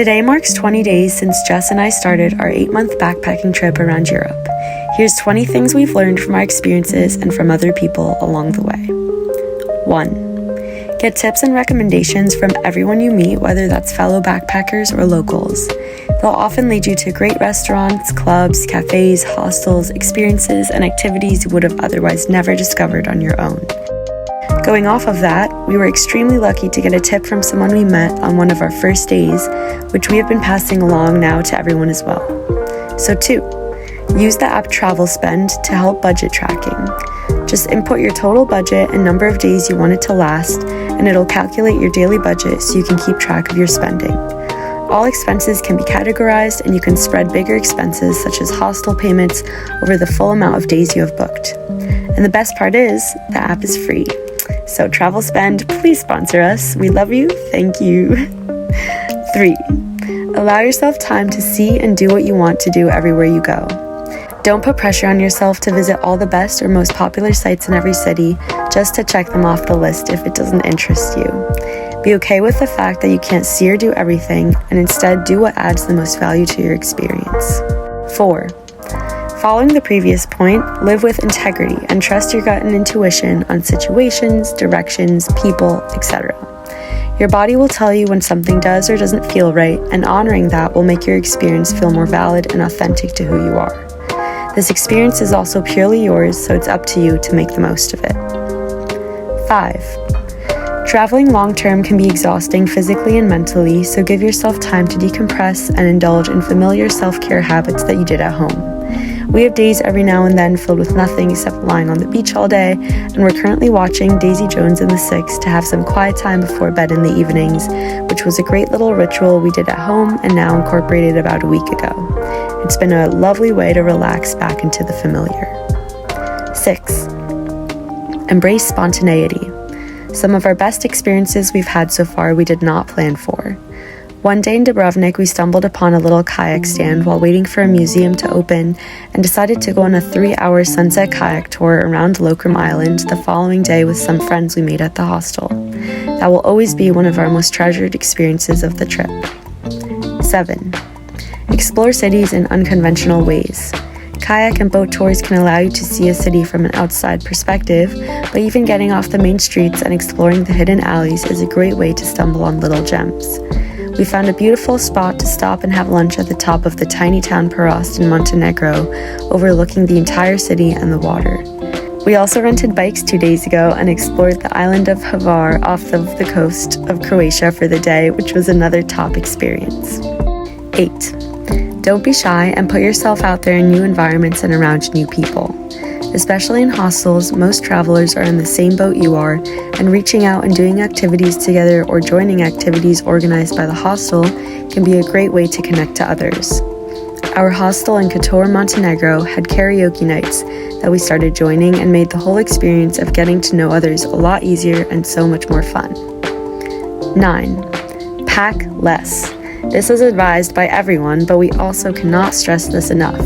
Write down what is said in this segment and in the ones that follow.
Today marks 20 days since Jess and I started our 8-month backpacking trip around Europe. Here's 20 things we've learned from our experiences and from other people along the way. 1. Get tips and recommendations from everyone you meet, whether that's fellow backpackers or locals. They'll often lead you to great restaurants, clubs, cafes, hostels, experiences, and activities you would have otherwise never discovered on your own. Going off of that, we were extremely lucky to get a tip from someone we met on one of our first days, which we have been passing along now to everyone as well. So 2, use the app Travel Spend to help budget tracking. Just input your total budget and number of days you want it to last, and it'll calculate your daily budget so you can keep track of your spending. All expenses can be categorized, and you can spread bigger expenses such as hostel payments over the full amount of days you have booked. And the best part is, the app is free. So Travel Spend, please sponsor us. We love you. Thank you. 3. Allow yourself time to see and do what you want to do everywhere you go. Don't put pressure on yourself to visit all the best or most popular sites in every city just to check them off the list if it doesn't interest you. Be okay with the fact that you can't see or do everything, and instead do what adds the most value to your experience. 4. Following the previous point, live with integrity and trust your gut and intuition on situations, directions, people, etc. Your body will tell you when something does or doesn't feel right, and honoring that will make your experience feel more valid and authentic to who you are. This experience is also purely yours, so it's up to you to make the most of it. 5. Traveling long-term can be exhausting physically and mentally, so give yourself time to decompress and indulge in familiar self-care habits that you did at home. We have days every now and then filled with nothing except lying on the beach all day, and we're currently watching Daisy Jones and the Six to have some quiet time before bed in the evenings, which was a great little ritual we did at home and now incorporated about a week ago. It's been a lovely way to relax back into the familiar. 6. Embrace spontaneity. Some of our best experiences we've had so far we did not plan for. One day in Dubrovnik, we stumbled upon a little kayak stand while waiting for a museum to open and decided to go on a 3-hour sunset kayak tour around Lokrum Island the following day with some friends we made at the hostel. That will always be one of our most treasured experiences of the trip. 7. Explore cities in unconventional ways. Kayak and boat tours can allow you to see a city from an outside perspective, but even getting off the main streets and exploring the hidden alleys is a great way to stumble on little gems. We found a beautiful spot to stop and have lunch at the top of the tiny town Perost in Montenegro, overlooking the entire city and the water. We also rented bikes 2 days ago and explored the island of Hvar off of the coast of Croatia for the day, which was another top experience. 8. Don't be shy and put yourself out there in new environments and around new people. Especially in hostels, most travelers are in the same boat you are, and reaching out and doing activities together or joining activities organized by the hostel can be a great way to connect to others. Our hostel in Kotor, Montenegro had karaoke nights that we started joining and made the whole experience of getting to know others a lot easier and so much more fun. 9. Pack less. This is advised by everyone, but we also cannot stress this enough.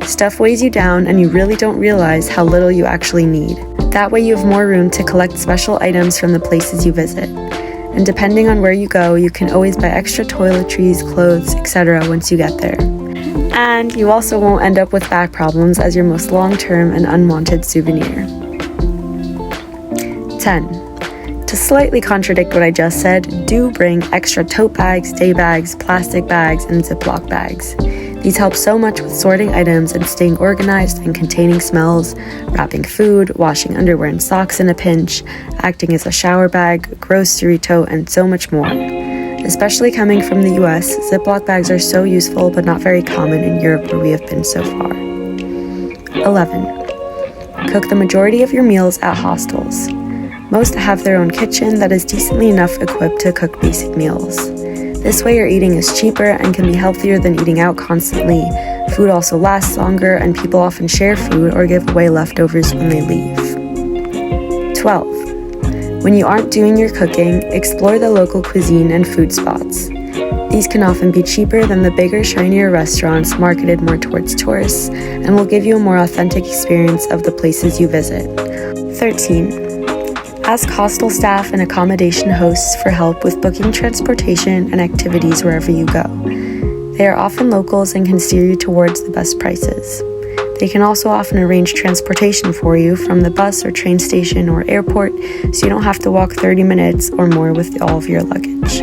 Stuff weighs you down and you really don't realize how little you actually need. That way you have more room to collect special items from the places you visit. And depending on where you go, you can always buy extra toiletries, clothes, etc. once you get there. And you also won't end up with back problems as your most long-term and unwanted souvenir. 10. To slightly contradict what I just said, do bring extra tote bags, day bags, plastic bags, and Ziploc bags. These help so much with sorting items and staying organized and containing smells, wrapping food, washing underwear and socks in a pinch, acting as a shower bag, grocery tote, and so much more. Especially coming from the US, Ziploc bags are so useful but not very common in Europe where we have been so far. 11. Cook the majority of your meals at hostels. Most have their own kitchen that is decently enough equipped to cook basic meals. This way your eating is cheaper and can be healthier than eating out constantly. Food also lasts longer, and people often share food or give away leftovers when they leave. 12. When you aren't doing your cooking, explore the local cuisine and food spots. These can often be cheaper than the bigger, shinier restaurants marketed more towards tourists, and will give you a more authentic experience of the places you visit. 13. Ask hostel staff and accommodation hosts for help with booking transportation and activities wherever you go. They are often locals and can steer you towards the best prices. They can also often arrange transportation for you from the bus or train station or airport, so you don't have to walk 30 minutes or more with all of your luggage.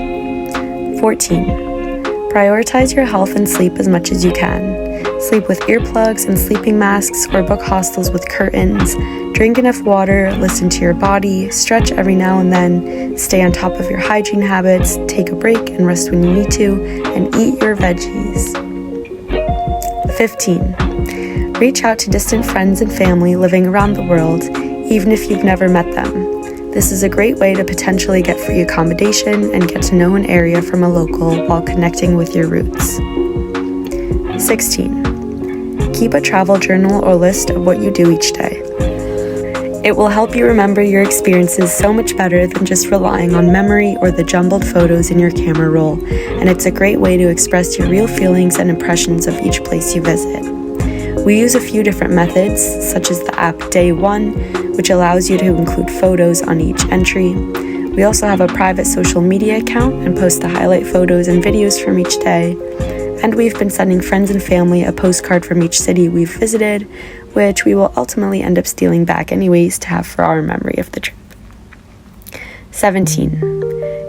14. Prioritize your health and sleep as much as you can. Sleep with earplugs and sleeping masks or book hostels with curtains. Drink enough water, listen to your body, stretch every now and then, stay on top of your hygiene habits, take a break and rest when you need to, and eat your veggies. 15. Reach out to distant friends and family living around the world, even if you've never met them. This is a great way to potentially get free accommodation and get to know an area from a local while connecting with your roots. 16. Keep a travel journal or list of what you do each day. It will help you remember your experiences so much better than just relying on memory or the jumbled photos in your camera roll, and it's a great way to express your real feelings and impressions of each place you visit. We use a few different methods, such as the app Day One, which allows you to include photos on each entry. We also have a private social media account and post the highlight photos and videos from each day. And we've been sending friends and family a postcard from each city we've visited, which we will ultimately end up stealing back anyways to have for our memory of the trip. 17.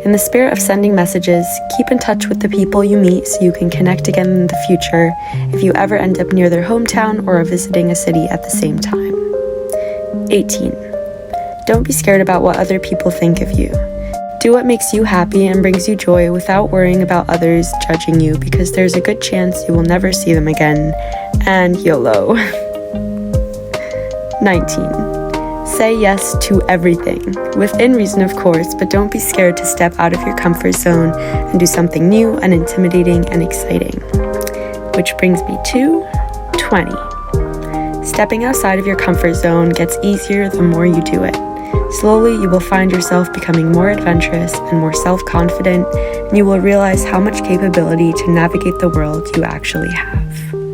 In the spirit of sending messages, keep in touch with the people you meet so you can connect again in the future if you ever end up near their hometown or are visiting a city at the same time. 18. Don't be scared about what other people think of you. Do what makes you happy and brings you joy without worrying about others judging you, because there's a good chance you will never see them again. And YOLO. 19. Say yes to everything. Within reason, of course, but don't be scared to step out of your comfort zone and do something new and intimidating and exciting. Which brings me to 20. Stepping outside of your comfort zone gets easier the more you do it. Slowly, you will find yourself becoming more adventurous and more self-confident, and you will realize how much capability to navigate the world you actually have.